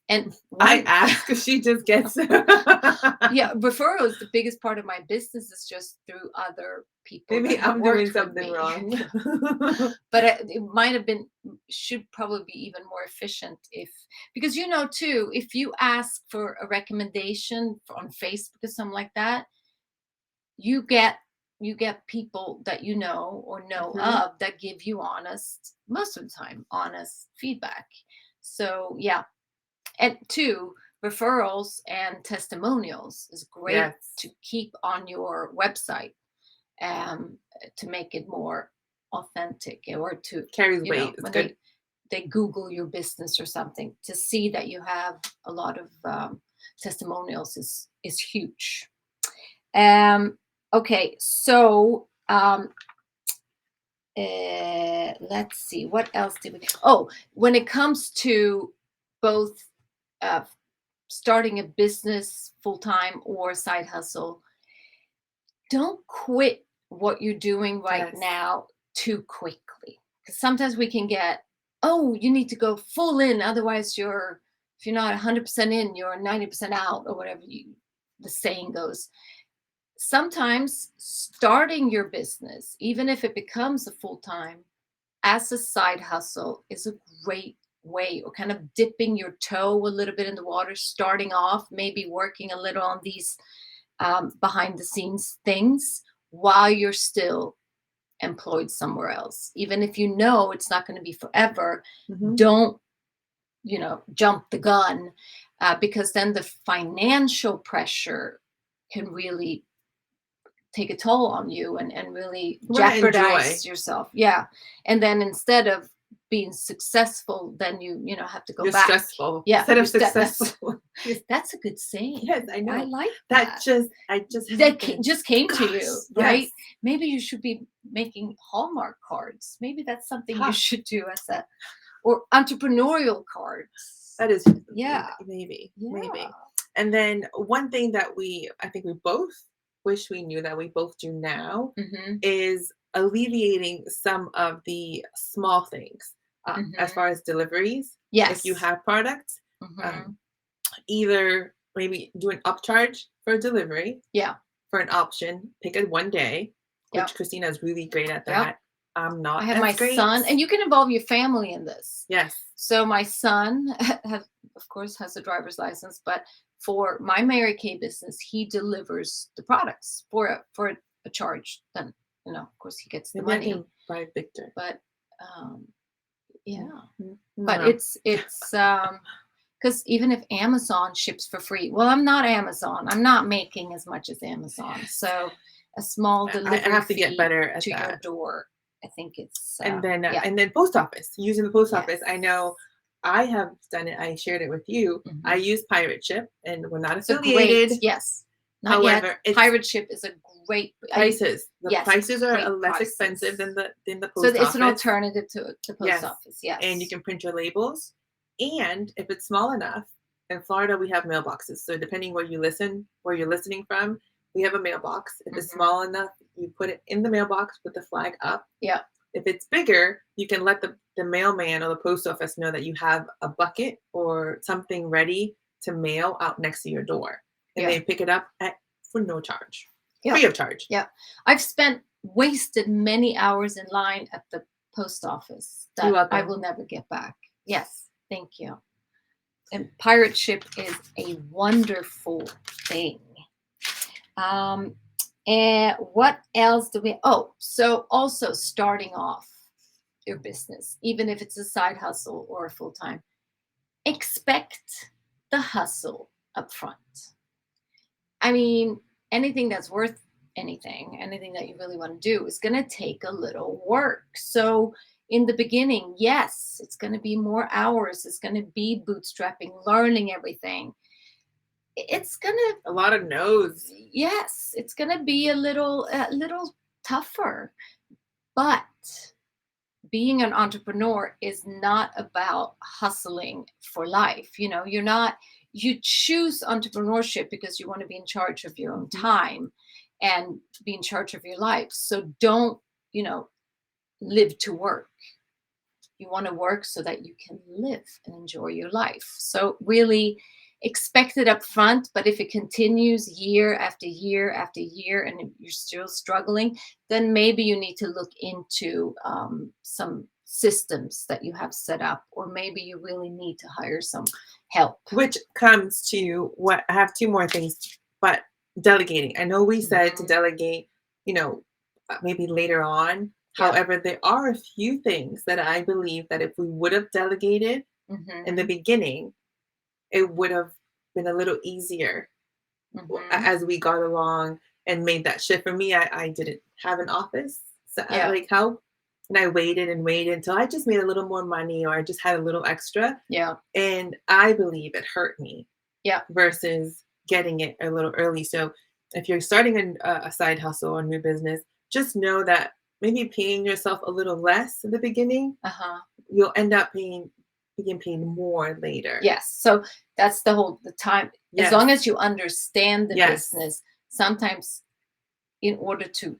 Speaker 1: And
Speaker 2: I
Speaker 1: one,
Speaker 2: ask, she just gets.
Speaker 1: yeah, referrals, the biggest part of my business is just through other people that
Speaker 2: Maybe
Speaker 1: have
Speaker 2: I'm doing
Speaker 1: worked with
Speaker 2: something
Speaker 1: me.
Speaker 2: wrong.
Speaker 1: But it might have been, should probably be even more efficient if, because too, if you ask for a recommendation on Facebook or something like that, you get people that or know
Speaker 2: Mhm.
Speaker 1: of that give you honest, most of the time, honest feedback. So yeah. And two, referrals and testimonials is great
Speaker 2: Yes.
Speaker 1: to keep on your website, to make it more authentic, or to,
Speaker 2: Carries weight. It's
Speaker 1: when
Speaker 2: good.
Speaker 1: they Google your business or something, to see that you have a lot of testimonials is huge. Okay, so let's see, what else did we? Oh, when it comes to both uh, starting a business full time or side hustle, don't quit what you're doing right
Speaker 2: Yes.
Speaker 1: now too quickly. Because sometimes we can get, oh, you need to go full in, otherwise if you're not 100% in, you're 90% out, or whatever the saying goes. Sometimes starting your business, even if it becomes a full time, as a side hustle, is a great way, or kind of dipping your toe a little bit in the water, starting off, maybe working a little on these behind the scenes things while you're still employed somewhere else. Even if you know it's not going to be forever,
Speaker 2: Mhm.
Speaker 1: don't, jump the gun, because then the financial pressure can really take a toll on you and really
Speaker 2: You wanna enjoy.
Speaker 1: jeopardize yourself. Yeah. And then instead of being successful, then you have to go
Speaker 2: You're
Speaker 1: back.
Speaker 2: stressful
Speaker 1: Yeah,
Speaker 2: instead
Speaker 1: you're
Speaker 2: of successful.
Speaker 1: that's a good saying.
Speaker 2: Yes, I
Speaker 1: I
Speaker 2: know.
Speaker 1: like
Speaker 2: That
Speaker 1: that.
Speaker 2: just
Speaker 1: That
Speaker 2: happened.
Speaker 1: just came to
Speaker 2: Gosh,
Speaker 1: you,
Speaker 2: yes.
Speaker 1: right? Maybe you should be making Hallmark cards. Maybe that's something you
Speaker 2: Huh,
Speaker 1: should do as a or entrepreneurial cards.
Speaker 2: that is
Speaker 1: Yeah.
Speaker 2: maybe.
Speaker 1: Yeah.
Speaker 2: And then one thing that I think we both wish we knew that we both do now
Speaker 1: Mhm.
Speaker 2: is alleviating some of the small things, as
Speaker 1: Mhm.
Speaker 2: far as deliveries. If you
Speaker 1: Yes.
Speaker 2: have products, um,
Speaker 1: Mhm.
Speaker 2: either maybe do an upcharge for a delivery
Speaker 1: Yeah.
Speaker 2: for an option, pick it one day, which
Speaker 1: Yep.
Speaker 2: Christina is really great at
Speaker 1: Yep.
Speaker 2: that. I'm
Speaker 1: I
Speaker 2: not
Speaker 1: have my
Speaker 2: as great.
Speaker 1: son, and you can involve your family in this.
Speaker 2: Yes.
Speaker 1: So my son has, of course, has a driver's license, but for my Mary Kay business, he delivers the products for a charge. Then of course, he gets the
Speaker 2: Maybe I
Speaker 1: money.
Speaker 2: can buy Victor.
Speaker 1: But um, yeah, but
Speaker 2: No.
Speaker 1: it's because even if Amazon ships for free, well, I'm not Amazon. I'm not making as much as Amazon. So a small
Speaker 2: I
Speaker 1: delivery
Speaker 2: have to get
Speaker 1: fee
Speaker 2: better at
Speaker 1: to your
Speaker 2: that.
Speaker 1: door, I think it's yeah.
Speaker 2: And then post office, using the post office. I
Speaker 1: Yes.
Speaker 2: know I have done it. I shared it with you. I
Speaker 1: Mhm.
Speaker 2: use Pirate Ship, and we're not
Speaker 1: It's a great,
Speaker 2: affiliated.
Speaker 1: yes. Not yet.
Speaker 2: However, it's
Speaker 1: Pirate ship is a great
Speaker 2: prices. The
Speaker 1: yes,
Speaker 2: prices are
Speaker 1: great
Speaker 2: less expensive
Speaker 1: prices.
Speaker 2: than the
Speaker 1: So
Speaker 2: post
Speaker 1: it's an
Speaker 2: office.
Speaker 1: alternative to post
Speaker 2: Yes,
Speaker 1: office.
Speaker 2: and you
Speaker 1: Yes.
Speaker 2: can print your labels. And if it's small enough, in Florida we have mailboxes. So depending where you're listening from, we have a mailbox. If it's
Speaker 1: Mhm.
Speaker 2: small enough, you put it in the mailbox with the flag up.
Speaker 1: Yeah.
Speaker 2: If it's bigger, you can let the mailman or the post office know that you have a bucket or something ready to mail out next to your door. And
Speaker 1: Yeah.
Speaker 2: they pick it up for no charge,
Speaker 1: Yeah.
Speaker 2: free of charge.
Speaker 1: Yeah. I've wasted many hours in line at the post office
Speaker 2: You're
Speaker 1: that I
Speaker 2: welcome.
Speaker 1: will never get back. Yes. Thank you. And pirate ship is a wonderful thing. Um, and what else do we? Oh, so also starting off your business, even if it's a side hustle or a full time, expect the hustle up front. I mean, anything that's worth anything that you really want to do is going to take a little work. So, in the beginning, yes, it's going to be more hours. It's going to be bootstrapping, learning everything. It's going to,
Speaker 2: A lot of no's.
Speaker 1: yes, it's going to be a little tougher. But being an entrepreneur is not about hustling for life. You choose entrepreneurship because you want to be in charge of your own
Speaker 2: Mhm.
Speaker 1: time and be in charge of your life. So don't, you know, live to work. You want to work so that you can live and enjoy your life. So really expect it up front, but if it continues year after year after year and you're still struggling, then maybe you need to look into some systems that you have set up, or maybe you really need to hire some help.
Speaker 2: Which comes to what I have two more things, but delegating. I know we said to
Speaker 1: Mhm.
Speaker 2: delegate, maybe later on.
Speaker 1: Yeah.
Speaker 2: However, there are a few things that I believe that if we would have delegated in the
Speaker 1: Hmm.
Speaker 2: beginning, it would have been a little easier
Speaker 1: Hmm.
Speaker 2: as we got along and made that shift. For me, I didn't have an office, so
Speaker 1: Yeah.
Speaker 2: like help. And I waited and waited until I just made a little more money or I just had a little extra.
Speaker 1: Yeah.
Speaker 2: And I believe it hurt me
Speaker 1: Yeah.
Speaker 2: versus getting it a little early. So if you're starting a side hustle or new business, just know that maybe paying yourself a little less in the beginning,
Speaker 1: Uh-huh.
Speaker 2: you'll end up being paid more later.
Speaker 1: Yes. So that's the time. As
Speaker 2: Yes.
Speaker 1: long as you understand the
Speaker 2: Yes.
Speaker 1: business, sometimes in order to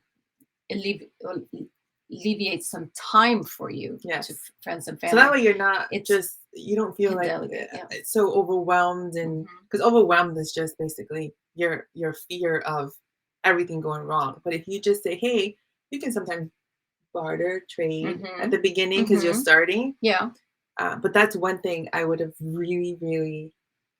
Speaker 1: alleviate some time for you to
Speaker 2: Yes.
Speaker 1: friends and
Speaker 2: So that
Speaker 1: family,
Speaker 2: way you're not
Speaker 1: it's
Speaker 2: just you don't feel
Speaker 1: can
Speaker 2: like
Speaker 1: delegate. Yeah.
Speaker 2: it's so overwhelmed, and
Speaker 1: Hmm.
Speaker 2: because overwhelmed is just basically your fear of everything going wrong. But if you just say, hey, you can sometimes barter trade at
Speaker 1: Hmm.
Speaker 2: the beginning because you're
Speaker 1: Hmm.
Speaker 2: starting.
Speaker 1: Yeah.
Speaker 2: But that's one thing I would have really, really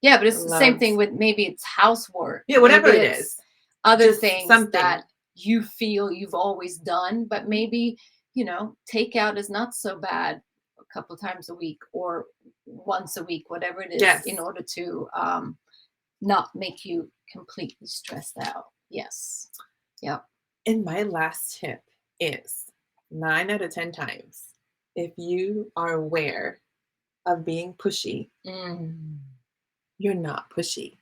Speaker 1: Yeah. But it's the same
Speaker 2: loved.
Speaker 1: thing with maybe it's housework.
Speaker 2: Yeah, whatever
Speaker 1: Maybe
Speaker 2: it
Speaker 1: it's
Speaker 2: is,
Speaker 1: other
Speaker 2: just
Speaker 1: things that
Speaker 2: something.
Speaker 1: you feel you've always done, but maybe, takeout is not so bad a couple times a week or once a week, whatever it is, in
Speaker 2: Yes.
Speaker 1: order to not make you completely stressed out. Yes. Yep.
Speaker 2: And my last tip is 9 out of 10 times, if you are aware of being pushy,
Speaker 1: Mm,
Speaker 2: you're not pushy.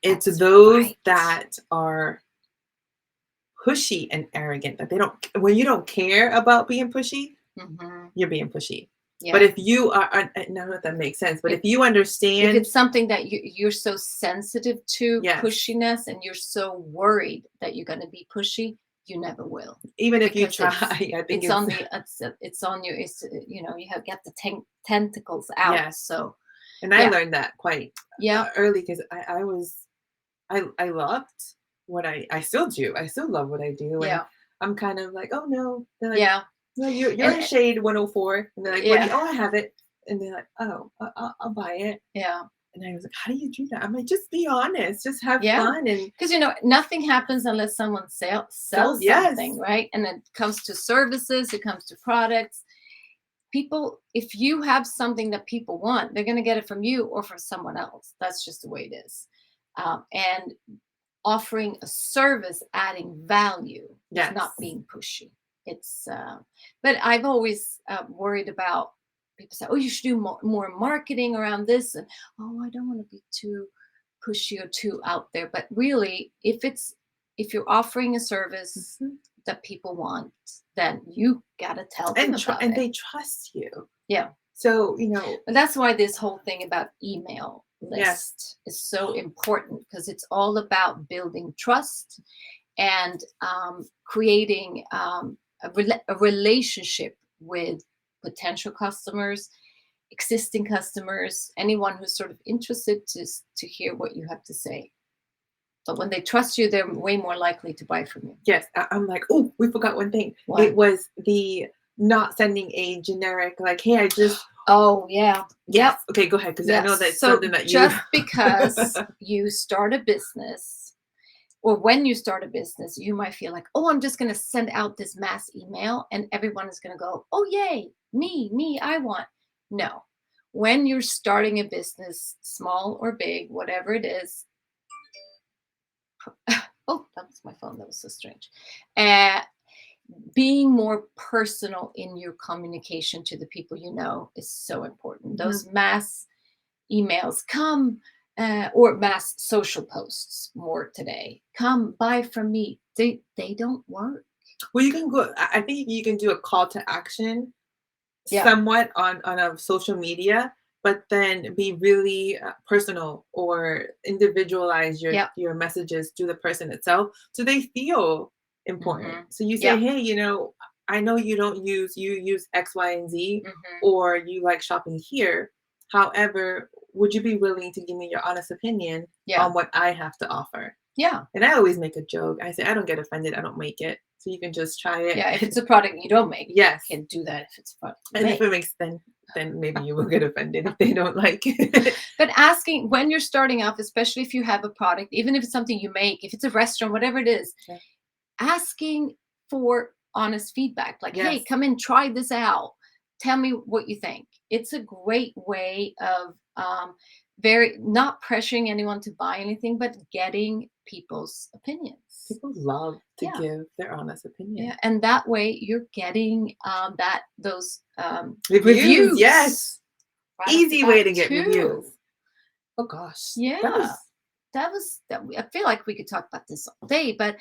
Speaker 2: It's
Speaker 1: that's
Speaker 2: those
Speaker 1: right.
Speaker 2: that are pushy and arrogant that they don't when you don't care about being pushy,
Speaker 1: Hmm.
Speaker 2: you're being pushy. But
Speaker 1: Yeah.
Speaker 2: if you are, I don't know if that makes sense, but
Speaker 1: If
Speaker 2: if you
Speaker 1: if
Speaker 2: understand,
Speaker 1: it's something that you're so sensitive to
Speaker 2: yes,
Speaker 1: pushiness and you're so worried that you're going to be pushy, you never will,
Speaker 2: even if you
Speaker 1: because
Speaker 2: try,
Speaker 1: it's
Speaker 2: I think
Speaker 1: it's on
Speaker 2: it's
Speaker 1: the it's on you. It's you have got the tentacles out.
Speaker 2: yes.
Speaker 1: So
Speaker 2: And I
Speaker 1: yeah,
Speaker 2: learned that quite
Speaker 1: yeah,
Speaker 2: early because I was I loved what I still do. I still love what I do, and
Speaker 1: yeah,
Speaker 2: I'm kind of like, oh no, they're like,
Speaker 1: yeah,
Speaker 2: no, you're
Speaker 1: and
Speaker 2: in shade 104, and they're like, what do you?
Speaker 1: yeah,
Speaker 2: Oh, I have it, and they're like, oh, I'll buy it,
Speaker 1: yeah,
Speaker 2: and I was like, how do you do that? I'm like, just be honest, just have
Speaker 1: yeah.
Speaker 2: fun, and
Speaker 1: Because nothing happens unless someone
Speaker 2: sell.
Speaker 1: sells something,
Speaker 2: Yes,
Speaker 1: right? And it comes to services, it comes to products. People, if you have something that people want, they're going to get it from you or from someone else. That's just the way it is. And offering a service, adding value, is not
Speaker 2: yes,
Speaker 1: being pushy. It's but I've always worried about, people say, oh, you should do more marketing around this, and oh, I don't want to be too pushy or too out there. But really, if you're offering a service
Speaker 2: mhm.
Speaker 1: that people want, then you got to tell them about
Speaker 2: And
Speaker 1: it.
Speaker 2: they trust you.
Speaker 1: Yeah.
Speaker 2: So
Speaker 1: But that's why this whole thing about email
Speaker 2: yes,
Speaker 1: list is so important, because it's all about building trust and creating a relationship with potential customers, existing customers, anyone who's sort of interested to hear what you have to say. But when they trust you, they're way more likely to buy from you.
Speaker 2: yes. I'm like, oh, we forgot one thing. It
Speaker 1: What?
Speaker 2: was the not sending a generic like, hey, I just
Speaker 1: Oh, yeah.
Speaker 2: yes.
Speaker 1: Yep.
Speaker 2: Okay, go ahead, because I know
Speaker 1: Yes.
Speaker 2: that's
Speaker 1: So
Speaker 2: something that you
Speaker 1: just because you start a business, or when you start a business, you might feel like, oh, I'm just going to send out this mass email and everyone is going to go, oh, yay, me, I want. No. When you're starting a business, small or big, whatever it is, oh, that was my phone. That was so strange. Uh, being more personal in your communication to the people you know is so important.
Speaker 2: Mhm.
Speaker 1: Those mass emails come, or mass social posts more today, come buy from me, they don't work.
Speaker 2: Well, you can go I think you can do a call to action
Speaker 1: Yeah,
Speaker 2: somewhat on a social media, but then be really personal or individualize
Speaker 1: yeah,
Speaker 2: your messages to the person itself so they feel important.
Speaker 1: hmm,
Speaker 2: So you say,
Speaker 1: yeah,
Speaker 2: hey, I know you use X, Y, and Z,
Speaker 1: hmm,
Speaker 2: or you like shopping here. However, would you be willing to give me your honest opinion
Speaker 1: yeah,
Speaker 2: on what I have to offer?
Speaker 1: yeah,
Speaker 2: And I always make a joke. I say, I don't get offended. I don't make it. So you can just try
Speaker 1: yeah. If
Speaker 2: it.
Speaker 1: it's a product you don't make, you
Speaker 2: Yes.
Speaker 1: can do that. If it's a product you
Speaker 2: And if
Speaker 1: make.
Speaker 2: it makes then maybe you will get offended if they don't like it.
Speaker 1: But asking, when you're starting off, especially if you have a product, even if it's something you make, if it's a restaurant, whatever it is,
Speaker 2: Yeah.
Speaker 1: asking for honest feedback, like, hey,
Speaker 2: Yes.
Speaker 1: come in, try this out, tell me what you think. It's a great way of very not pressuring anyone to buy anything, but getting people's opinions.
Speaker 2: People love to
Speaker 1: Yeah,
Speaker 2: give their honest opinion.
Speaker 1: yeah, and that way you're getting that those
Speaker 2: Reviews,
Speaker 1: reviews
Speaker 2: yes.
Speaker 1: right off the
Speaker 2: Easy way
Speaker 1: bat
Speaker 2: to get reviews.
Speaker 1: too.
Speaker 2: Oh gosh. That
Speaker 1: Yeah,
Speaker 2: was
Speaker 1: I feel like we could talk about this all day, but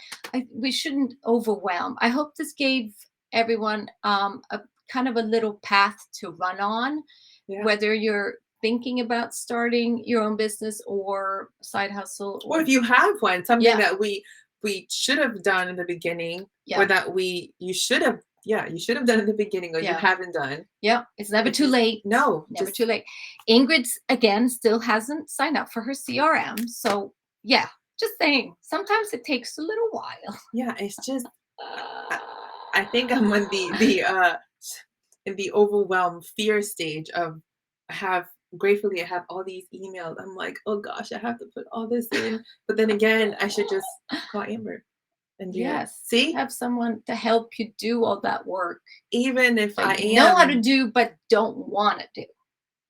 Speaker 1: we shouldn't overwhelm. I hope this gave everyone a kind of a little path to run on,
Speaker 2: yeah.
Speaker 1: whether you're thinking about starting your own business or side hustle,
Speaker 2: Or
Speaker 1: or
Speaker 2: if you have one, something
Speaker 1: yeah,
Speaker 2: that we should have done in the beginning, or
Speaker 1: yeah,
Speaker 2: that we you should have yeah, you should have done in the beginning or you
Speaker 1: yeah,
Speaker 2: haven't done.
Speaker 1: yeah. It's never
Speaker 2: It's
Speaker 1: too
Speaker 2: just
Speaker 1: late.
Speaker 2: no,
Speaker 1: Never too
Speaker 2: just
Speaker 1: late. Ingrid's again still hasn't signed up for her CRM, so yeah. Just saying, sometimes it takes a little while.
Speaker 2: yeah, it's just I, I think I'm on the in the overwhelmed fear stage of I have gratefully I have all these emails. I'm like, oh gosh, I have to put all this in. But then again, I should just call Amber and do it.
Speaker 1: Yes.
Speaker 2: See?
Speaker 1: Have someone to help you do all that work
Speaker 2: Even if
Speaker 1: that
Speaker 2: I
Speaker 1: you know how to
Speaker 2: am
Speaker 1: do but don't want to do.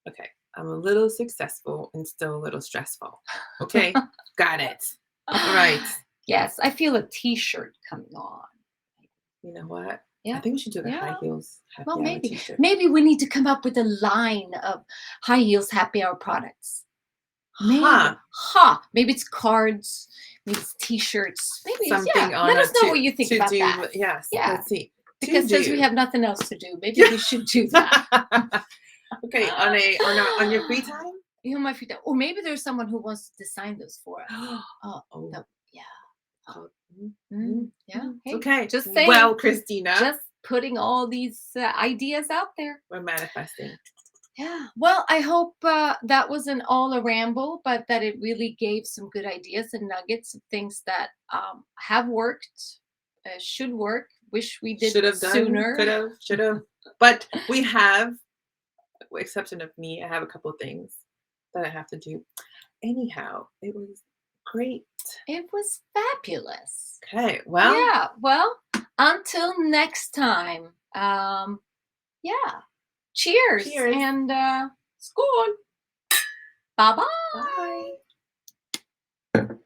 Speaker 2: okay, I'm a little successful and still a little stressful. Okay? Got it. All right.
Speaker 1: Yes, I feel a t-shirt coming on.
Speaker 2: You know what? I
Speaker 1: Yeah.
Speaker 2: think we should do the
Speaker 1: Yeah.
Speaker 2: high heels
Speaker 1: Well,
Speaker 2: happy hour
Speaker 1: maybe.
Speaker 2: t-shirt.
Speaker 1: Maybe we need to come up with a line of high heels happy hour products. Maybe.
Speaker 2: Huh.
Speaker 1: Maybe it's cards, maybe it's t-shirts. Maybe it's
Speaker 2: Something
Speaker 1: yeah.
Speaker 2: on
Speaker 1: Let
Speaker 2: a
Speaker 1: us know what you think
Speaker 2: to
Speaker 1: about
Speaker 2: do.
Speaker 1: that.
Speaker 2: Yes.
Speaker 1: Yeah.
Speaker 2: Let's see. To
Speaker 1: Because since we
Speaker 2: do.
Speaker 1: have nothing else to do, maybe
Speaker 2: Yeah.
Speaker 1: we should do that.
Speaker 2: Okay. On your free time.
Speaker 1: You know, my free time. Or maybe there's someone who wants to design those for us. Oh,
Speaker 2: Oh.
Speaker 1: yeah.
Speaker 2: Oh, mhm,
Speaker 1: Yeah. Hey,
Speaker 2: okay.
Speaker 1: just saying.
Speaker 2: Well, Christina,
Speaker 1: Just putting all these ideas out there.
Speaker 2: we're manifesting.
Speaker 1: Yeah. Well, I hope that wasn't all a ramble, but that it really gave some good ideas and nuggets of things that have worked, should work. Wish we did
Speaker 2: Should have done, could
Speaker 1: sooner.
Speaker 2: have, should have. But we have, with exception of me, I have a couple things that I have to do. Anyhow, it was great.
Speaker 1: It was fabulous.
Speaker 2: Okay. Well,
Speaker 1: Yeah. Well, until next time. Yeah. Cheers
Speaker 2: cheers.
Speaker 1: and school. Bye bye.
Speaker 2: Bye.